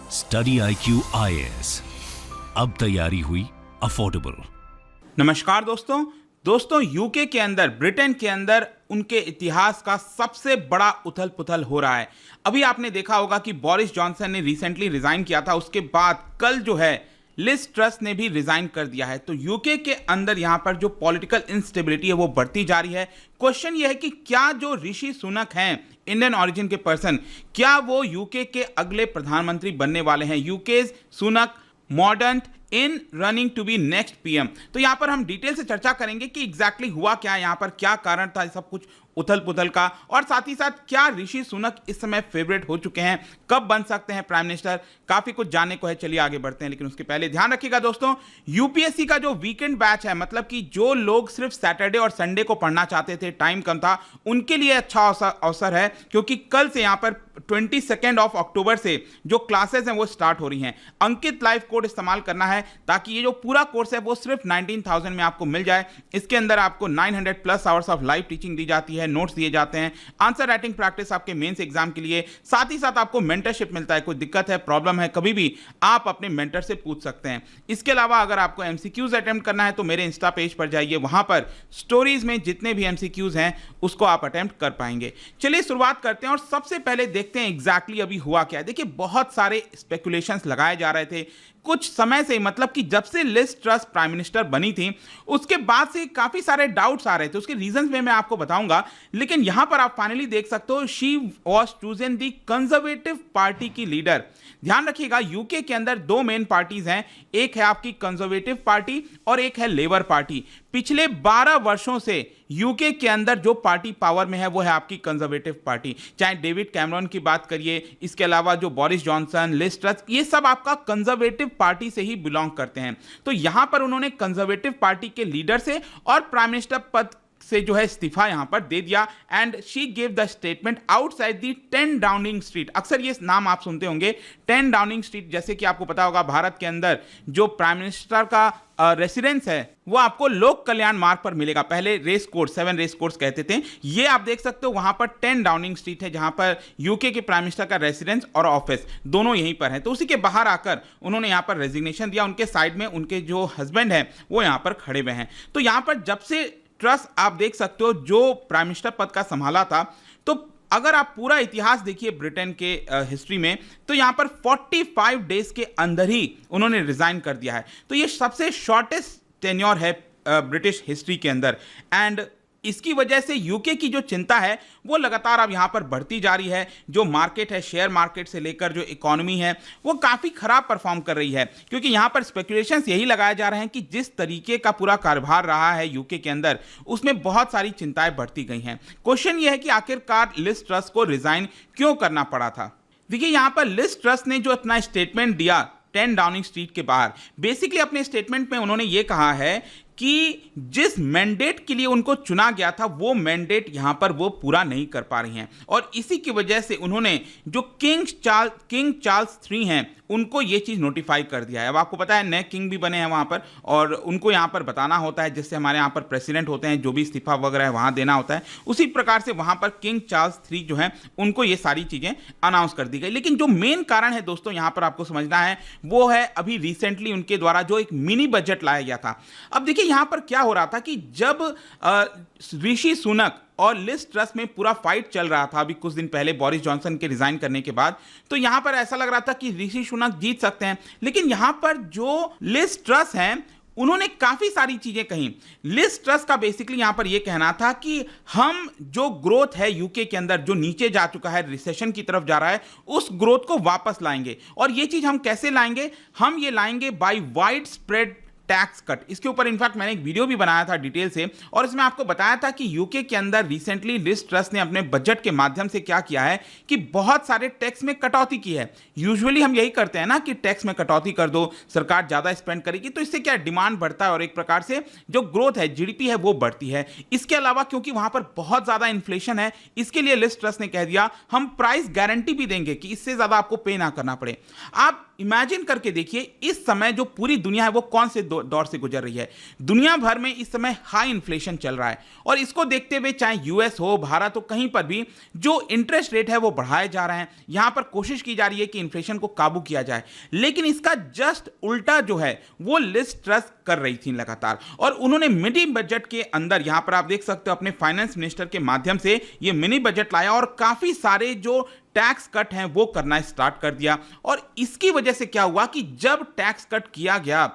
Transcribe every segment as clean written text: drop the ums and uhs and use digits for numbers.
Study IQ IAS, अब तैयारी हुई अफोर्डेबल। नमस्कार दोस्तों यूके के अंदर, ब्रिटेन के अंदर उनके इतिहास का सबसे बड़ा उथल पुथल हो रहा है। अभी आपने देखा होगा कि बोरिस जॉनसन ने रिसेंटली रिजाइन किया था, उसके बाद कल जो है लिज ट्रस ने भी रिजाइन कर दिया है। तो यूके के अंदर यहां पर जो पॉलिटिकल इंस्टेबिलिटी है वो बढ़ती जा रही है। क्वेश्चन ये है कि क्या जो ऋषि सुनक हैं, इंडियन ओरिजिन के पर्सन, क्या वो यूके के अगले प्रधानमंत्री बनने वाले हैं? UK Sunak modern in running to be next PM. तो यहां पर हम डिटेल से चर्चा करेंगे कि एग्जैक्टली हुआ क्या, यहां पर क्या कारण था सब कुछ उथल पुथल का, और साथ ही साथ क्या ऋषि सुनक इस समय फेवरेट हो चुके हैं, कब बन सकते हैं प्राइम मिनिस्टर, काफी कुछ जानने को है। चलिए आगे बढ़ते हैं, लेकिन उसके पहले ध्यान रखिएगा दोस्तों, यूपीएससी का जो वीकेंड बैच है, मतलब कि जो लोग सिर्फ सैटरडे और संडे को पढ़ना चाहते थे, टाइम कम था, उनके लिए अच्छा अवसर है, क्योंकि कल से यहां पर 22 अक्टूबर से जो क्लासेस हैं वो स्टार्ट हो रही हैं। अंकित लाइव कोड इस्तेमाल करना है ताकि ये जो पूरा कोर्स है वो सिर्फ 19,000 में आपको मिल जाए। इसके अंदर आपको 900 plus hours of live teaching दी जाती है, नोट्स दिए जाते हैं, आंसर राइटिंग प्रैक्टिस आपके मेंस एग्जाम के लिए, साथ ही साथ आपको मेंटरशिप मिलता है। कोई दिक्कत है, प्रॉब्लम है, कभी भी आप अपने मेंटर से पूछ सकते हैं। इसके अलावा अगर आपको एमसीक्यूज अटेम्प्ट करना है तो मेरे इंस्टा पेज पर जाइए, वहां पर स्टोरीज में जितने भी एमसीक्यूज हैं उसको आप अटेम्प्ट कर पाएंगे। चलिए शुरुआत करते हैं और सबसे पहले देखते हैं एग्जैक्टली अभी हुआ क्या है। देखिए, बहुत सारे स्पेकुलेशंस लगाए जा रहे थे कुछ समय से, मतलब कि जब से लिज ट्रस प्राइम मिनिस्टर बनी थी उसके बाद से काफी सारे डाउट्स आ रहे थे। उसके रीजंस में मैं आपको बताऊंगा, लेकिन यहां पर आप फाइनली देख सकते हो she was chosen the conservative party की लीडर। ध्यान रखिएगा, यूके के अंदर दो मेन पार्टीज हैं, एक है आपकी कंजर्वेटिव पार्टी और एक है लेबर पार्टी। पिछले 12 वर्षों से यूके के अंदर जो पार्टी पावर में है वो है आपकी कंजर्वेटिव पार्टी। चाहे डेविड कैमरन की बात करिए, इसके अलावा जो बोरिस जॉनसन, लिज ट्रस, ये सब आपका कंजर्वेटिव पार्टी से ही बिलोंग करते हैं। तो यहां पर उन्होंने कंजर्वेटिव पार्टी के लीडर से और प्राइम मिनिस्टर पद से जो है इस्तीफा यहां पर दे दिया, and she give the statement outside the 10 Downing street. अक्सर ये नाम आप सुनते होंगे, 10 डाउनिंग स्ट्रीट। जैसे कि आपको पता होगा भारत के अंदर जो प्राइम मिनिस्टर का रेसिडेंस है वो आपको लोक कल्याण मार्ग पर मिलेगा। पहले रेस कोर्स, 7 रेस कोर्स कहते थे, ये आप देख सकते हो वहां पर 10 डाउनिंग स्ट्रीट है, जहां पर यूके के प्राइम मिनिस्टर का रेसिडेंस और ऑफिस दोनों यहीं पर है। तो उसी के बाहर आकर उन्होंने यहां पर रेजिग्नेशन दिया। उनके साइड में उनके जो हस्बैंड है वो यहां पर खड़े हुए हैं। तो यहां पर जब से ट्रस आप देख सकते हो जो प्राइम मिनिस्टर पद का संभाला था, तो अगर आप पूरा इतिहास देखिए ब्रिटेन के हिस्ट्री में, तो यहां पर 45 डेज के अंदर ही उन्होंने रिजाइन कर दिया है। तो ये सबसे शॉर्टेस्ट टेन्योर है ब्रिटिश हिस्ट्री के अंदर, एंड इसकी वजह से यूके की जो चिंता है वो लगातार अब यहां पर बढ़ती जा रही है। जो मार्केट है, शेयर मार्केट से लेकर जो इकोनॉमी है, वो काफी खराब परफॉर्म कर रही है, क्योंकि यहां पर स्पेकुलेशंस यही लगाए जा रहे हैं कि जिस तरीके का पूरा कारोबार रहा है यूके के अंदर, उसमें बहुत सारी चिंताएं बढ़ती गई हैं। क्वेश्चन ये है कि आखिरकार लिज ट्रस को रिजाइन क्यों करना पड़ा था। देखिए, यहां पर लिज ट्रस ने जो अपना स्टेटमेंट दिया 10 डाउनिंग स्ट्रीट के बाहर, बेसिकली अपने स्टेटमेंट में उन्होंने ये कहा है कि जिस मैंडेट के लिए उनको चुना गया था वो मैंडेट यहां पर वो पूरा नहीं कर पा रही हैं, और इसी की वजह से उन्होंने जो किंग चार्ल्स 3 हैं उनको ये चीज नोटिफाई कर दिया है। अब आपको पता है नए किंग भी बने हैं वहां पर, और उनको यहां पर बताना होता है, जिससे हमारे यहां पर प्रेसिडेंट होते हैं जो भी इस्तीफा वगैरह है वहां देना होता है। उसी प्रकार से वहां पर किंग चार्ल्स 3 जो है उनको ये सारी चीजें अनाउंस कर दी गई। लेकिन जो मेन कारण है दोस्तों यहां पर आपको समझना है वो है अभी रिसेंटली उनके द्वारा जो एक मिनी बजट लाया गया था। अब देखिए यहां पर क्या हो रहा था कि जब ऋषि सुनक और लिज ट्रस में पूरा फाइट चल रहा था अभी कुछ दिन पहले बोरिस जॉनसन के रिजाइन करने के बाद, तो यहां पर ऐसा लग रहा था कि ऋषि सुनक जीत सकते हैं। लेकिन यहां पर जो लिज ट्रस हैं उन्होंने काफी सारी चीजें कही। लिज ट्रस का बेसिकली यहां पर यह कहना था कि हम जो ग्रोथ है यूके के अंदर जो नीचे जा चुका है, रिसेशन की तरफ जा रहा है, उस ग्रोथ को वापस लाएंगे। और यह चीज हम कैसे लाएंगे? हम ये लाएंगे by wide spread tax cut. इसके ऊपर इनफैक्ट मैंने एक वीडियो भी बनाया था डिटेल से, और इसमें आपको बताया था कि यूके के अंदर रिसेंटली लिज ट्रस ने अपने बजट के माध्यम से क्या किया है कि बहुत सारे टैक्स में कटौती की है। यूजुअली हम यही करते हैं ना कि टैक्स में कटौती कर दो, सरकार ज्यादा स्पेंड करेगी, तो इससे क्या डिमांड बढ़ता है और एक प्रकार से जो ग्रोथ है, जीडीपी है, वो बढ़ती है। इसके अलावा क्योंकि वहां पर बहुत ज्यादा इन्फ्लेशन है, इसके लिए लिज ट्रस ने कह दिया हम प्राइस गारंटी भी देंगे कि इससे ज्यादा आपको पे ना करना पड़े। आप इमेजिन करके देखिए, इस समय जो पूरी दुनिया है वो कौन से दो दौर से गुजर रही है। दुनिया भर में इस समय हाई इन्फ्लेशन चल रहा है और इसको देखते हुए चाहे यूएस हो, भारत हो, कहीं पर भी जो इंटरेस्ट रेट है वो बढ़ाए जा रहे हैं। यहां पर कोशिश की जा रही है कि इन्फ्लेशन को काबू किया जाए, लेकिन इसका जस्ट उल्टा जो है वो लिज ट्रस कर रही थी लगातार। और उन्होंने मिनी बजट के अंदर, यहां पर आप देख सकते हो, अपने फाइनेंस मिनिस्टर के माध्यम से ये मिनी बजट लाया और काफी सारे जो टैक्स कट हैं वो करना स्टार्ट कर दिया। और इसकी वजह से क्या हुआ कि जब टैक्स कट किया गया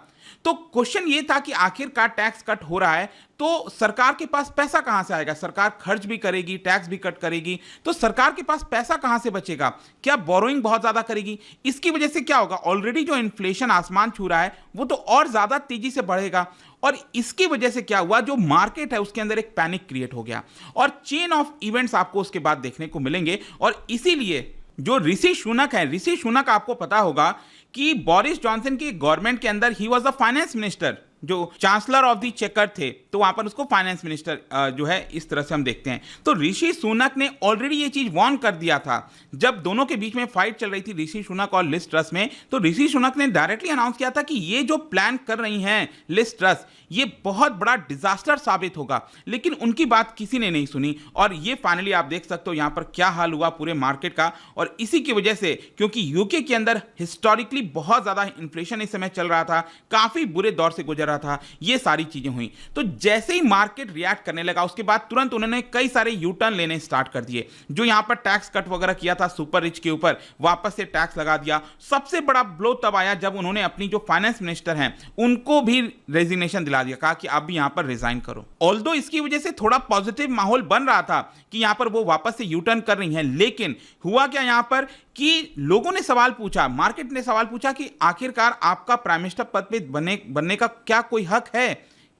तो क्वेश्चन ये था कि आखिरकार टैक्स कट हो रहा है तो सरकार के पास पैसा कहां से आएगा? सरकार खर्च भी करेगी, टैक्स भी कट करेगी, तो सरकार के पास पैसा कहां से बचेगा? क्या बोरोइंग बहुत ज्यादा करेगी? इसकी वजह से क्या होगा, ऑलरेडी जो इन्फ्लेशन आसमान छू रहा है वो तो और ज्यादा तेजी से बढ़ेगा। और इसकी वजह से क्या हुआ, जो मार्केट है उसके अंदर एक पैनिक क्रिएट हो गया और चेन ऑफ इवेंट्स आपको उसके बाद देखने को मिलेंगे। और इसीलिए जो ऋषि सुनक है, ऋषि सुनक आपको पता होगा कि बोरिस जॉनसन की गवर्नमेंट के अंदर he was the finance minister, जो चांसलर ऑफ द चेकर थे, तो वहां पर उसको फाइनेंस मिनिस्टर जो है इस तरह से हम देखते हैं। तो ऋषि सुनक ने ऑलरेडी ये चीज वार्न कर दिया था जब दोनों के बीच में फाइट चल रही थी, ऋषि सुनक और लिज ट्रस में। तो ऋषि सुनक ने डायरेक्टली अनाउंस किया था कि ये जो प्लान कर रही हैं लिज ट्रस, ये बहुत बड़ा डिजास्टर साबित होगा, लेकिन उनकी बात किसी ने नहीं सुनी। और ये फाइनली आप देख सकते हो यहां पर क्या हाल हुआ पूरे मार्केट का। और इसी की वजह से, क्योंकि यूके के अंदर हिस्टोरिकली बहुत ज्यादा इन्फ्लेशन इस समय चल रहा था, काफी बुरे दौर से गुजर रहा था, ये सारी चीजें हुई। तो जैसे ही मार्केट रिएक्ट करने लगा उसके बाद तुरंत उन्होंने कई सारे यू टर्न लेने स्टार्ट कर दिए। जो यहां पर टैक्स कट वगैरह किया था सुपर रिच के ऊपर, वापस से टैक्स लगा दिया। सबसे बड़ा ब्लो तब आया जब उन्होंने अपनी जो फाइनेंस मिनिस्टर हैं उनको भी रेजिग्नेशन दिला दिया, कहा कि आप भी यहां पर रिजाइन करो। ऑल्दो इसकी वजह से थोड़ा पॉजिटिव माहौल बन रहा था कि यहां पर वो वापस से यू टर्न कर रही हैं, लेकिन हुआ क्या यहां पर कि लोगों ने सवाल पूछा, मार्केट ने सवाल पूछा कि आखिरकार आपका प्राइम मिनिस्टर पद पे बनने का क्या कोई हक है,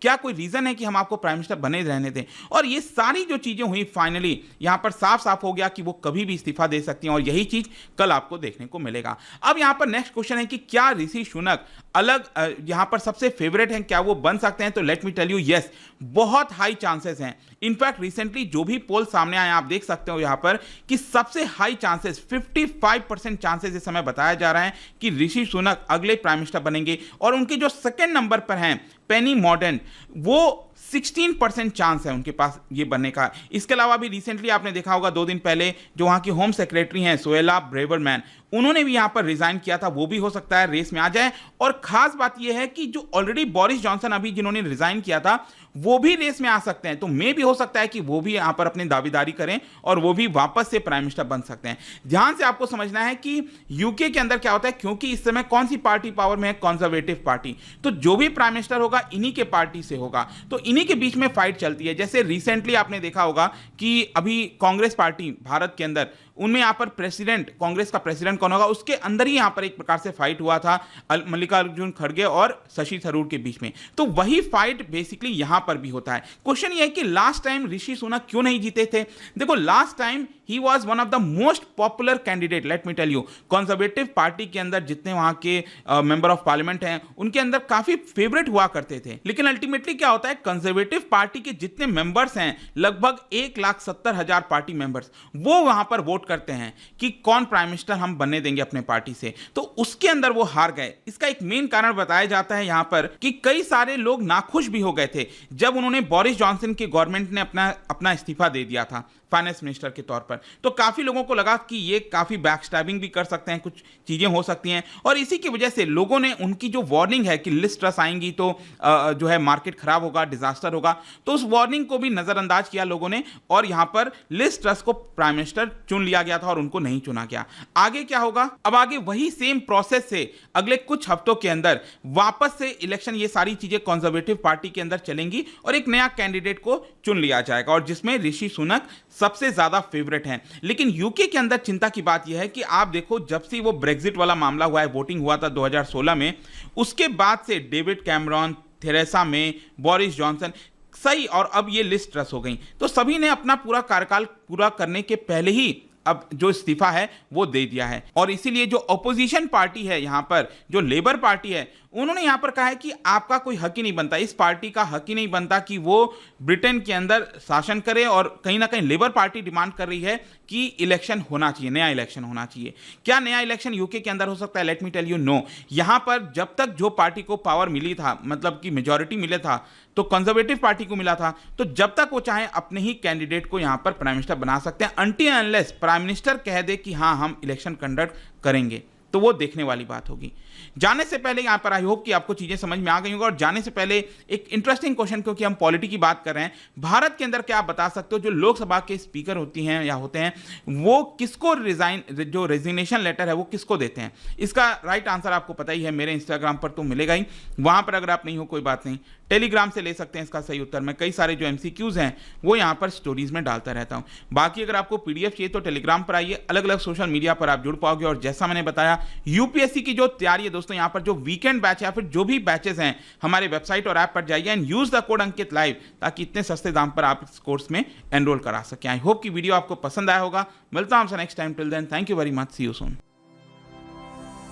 क्या कोई रीजन है कि हम आपको प्राइम मिनिस्टर बने रहने दें? और ये सारी जो चीजें हुई फाइनली यहां पर साफ साफ हो गया कि वो कभी भी इस्तीफा दे सकती हैं और यही चीज कल आपको देखने को मिलेगा। अब यहां पर नेक्स्ट क्वेश्चन है कि क्या ऋषि सुनक अलग यहां पर सबसे फेवरेट हैं, क्या वो बन सकते हैं? तो let me tell you, yes, बहुत हाई चांसेस हैं। इनफैक्ट रिसेंटली जो भी पोल सामने आए आप देख सकते हो यहां पर कि सबसे हाई चांसेस 55% चांसेस इस समय बताया जा रहा है कि ऋषि सुनक अगले प्राइम मिनिस्टर बनेंगे। और उनके जो सेकंड नंबर पर हैं पेनी मॉर्डन, वो 16% चांस है उनके पास ये बनने का। इसके अलावा भी रिसेंटली आपने देखा होगा 2 दिन पहले जो वहां की होम सेक्रेटरी हैं सोएला ब्रेवरमैन, उन्होंने भी यहां पर रिजाइन किया था, वो भी हो सकता है रेस में आ जाए। और खास बात यह है कि जो ऑलरेडी बोरिस जॉनसन अभी जिन्होंने रिजाइन किया था वो भी रेस में आ सकते हैं, तो मे भी हो सकता है कि वो भी यहां पर अपनी दावेदारी करें और वो भी वापस से प्राइम मिनिस्टर बन सकते हैं। ध्यान से आपको समझना है कि यूके के अंदर क्या होता है, क्योंकि इस समय कौन सी पार्टी पावर में है, कंजर्वेटिव पार्टी, तो जो भी प्राइम मिनिस्टर होगा इन्हीं के पार्टी से होगा, तो इन्हीं के बीच में फाइट चलती है। जैसे रिसेंटली आपने देखा होगा कि अभी कांग्रेस पार्टी भारत के अंदर, उनमें यहां पर प्रेसिडेंट, कांग्रेस का प्रेसिडेंट कौन होगा, उसके अंदर ही यहां पर एक प्रकार से फाइट हुआ था मल्लिकार्जुन खड़गे और शशि थरूर के बीच में। तो वही फाइट बेसिकली यहां पर भी होता है। क्वेश्चन ये है कि लास्ट टाइम ऋषि सुनक क्यों नहीं जीते थे? देखो, last time he was one of the most popular candidate, let me tell you. Conservative party के अंदर जितने वहां के मेंबर ऑफ पार्लियामेंट हैं उनके अंदर काफी फेवरेट हुआ करते थे, लेकिन अल्टीमेटली क्या होता है, कंजर्वेटिव पार्टी के जितने मेंबर्स हैं, लगभग 1,70,000 पार्टी मेंबर्स, वो वहां पर वोट करते हैं कि कौन प्राइम मिनिस्टर हम बनने देंगे अपने पार्टी से, तो उसके अंदर वो हार गए। इसका एक मेन कारण बताया जाता है यहां पर कि कई सारे लोग नाखुश भी हो गए थे जब उन्होंने बोरिस जॉनसन की गवर्नमेंट ने अपना इस्तीफा दे दिया था फाइनेंस मिनिस्टर के तौर पर। तो काफी लोगों को लगा कि ये काफी बैकस्टैबिंग भी कर सकते हैं, कुछ चीजें हो सकती हैं, और इसी की वजह से लोगों ने उनकी जो वार्निंग है कि लिज ट्रस आएंगी तो जो है मार्केट खराब होगा, डिजास्टर होगा, तो उस वार्निंग को भी नजरअंदाज किया लोगों ने और यहां पर लिज ट्रस को प्राइम मिनिस्टर चुन लिया गया था और उनको नहीं चुना गया। आगे क्या होगा? अब आगे वही सेम प्रोसेस से अगले कुछ हफ्तों के अंदर वापस से इलेक्शन, ये सारी चीजें कंजर्वेटिव पार्टी के अंदर चलेंगी और एक नया कैंडिडेट को चुन लिया जाएगा, और जिसमें ऋषि सुनक सबसे ज्यादा फेवरेट हैं। लेकिन यूके के अंदर चिंता की बात यह है कि आप देखो, जब से वो ब्रेक्जिट वाला मामला हुआ है, वोटिंग हुआ था 2016 में, उसके बाद से David Cameron, Theresa May, Boris Johnson, सही, और अब ये लिज ट्रस हो गई, तो सभी ने अपना पूरा कार्यकाल पूरा करने के पहले ही अब जो इस्तीफा है वो दे दिया है। और इसीलिए जो अपोजिशन पार्टी है यहां पर, जो लेबर पार्टी है, उन्होंने यहां पर कहा है कि आपका कोई हक ही नहीं बनता, इस पार्टी का हक ही नहीं बनता कि वो ब्रिटेन के अंदर शासन करे, और कहीं ना कहीं लेबर पार्टी डिमांड कर रही है कि इलेक्शन होना चाहिए, नया इलेक्शन होना चाहिए। क्या नया इलेक्शन यूके के अंदर हो सकता है? Let me tell you, no. यहां पर जब तक जो पार्टी को पावर मिली था, मतलब कि मेजॉरिटी मिले था, तो कंजर्वेटिव पार्टी को मिला था, तो जब तक वो चाहे अपने ही कैंडिडेट को यहां पर प्राइम मिनिस्टर बना सकते हैं, अनटिल अनलेस प्राइम मिनिस्टर कह दे कि हां हम इलेक्शन कंडक्ट करेंगे, तो वो देखने वाली बात होगी। जाने से पहले यहां पर आई होप कि आपको चीजें समझ में आ गई होंगी। और जाने से पहले एक इंटरेस्टिंग क्वेश्चन, क्योंकि हम पॉलिटी की बात कर रहे हैं, भारत के अंदर क्या आप बता सकते हो जो लोकसभा के स्पीकर होती हैं या होते हैं, वो किसको जो रेजिग्नेशन लेटर है वो किसको देते हैं? इसका राइट आंसर आपको पता ही है, मेरे इंस्टाग्राम पर तो मिलेगा ही, वहां पर अगर आप नहीं हो कोई बात नहीं, टेलीग्राम से ले सकते हैं इसका सही उत्तर। मैं कई सारे जो एमसीक्यूज हैं वो यहां पर स्टोरीज में डालता रहता हूं। बाकी अगर आपको पीडीएफ चाहिए तो टेलीग्राम पर आइए, अलग अलग सोशल मीडिया पर आप जुड़ पाओगे। और जैसा मैंने बताया, यूपीएससी की जो तैयारी है दोस्तों, यहां पर जो वीकेंड बैच है या फिर जो भी बैचेस हैं, हमारे वेबसाइट और ऐप पर जाइए and use the code Ankit live, ताकि इतने सस्ते दाम पर आप इस कोर्स में एनरोल करा सकें। आई होप कि वीडियो आपको पसंद आया होगा। मिलता हूं आपसे next time. Till then, thank you very much, see you soon.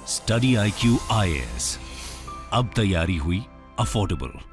Study IQ IAS, अब तैयारी हुई अफोर्डेबल।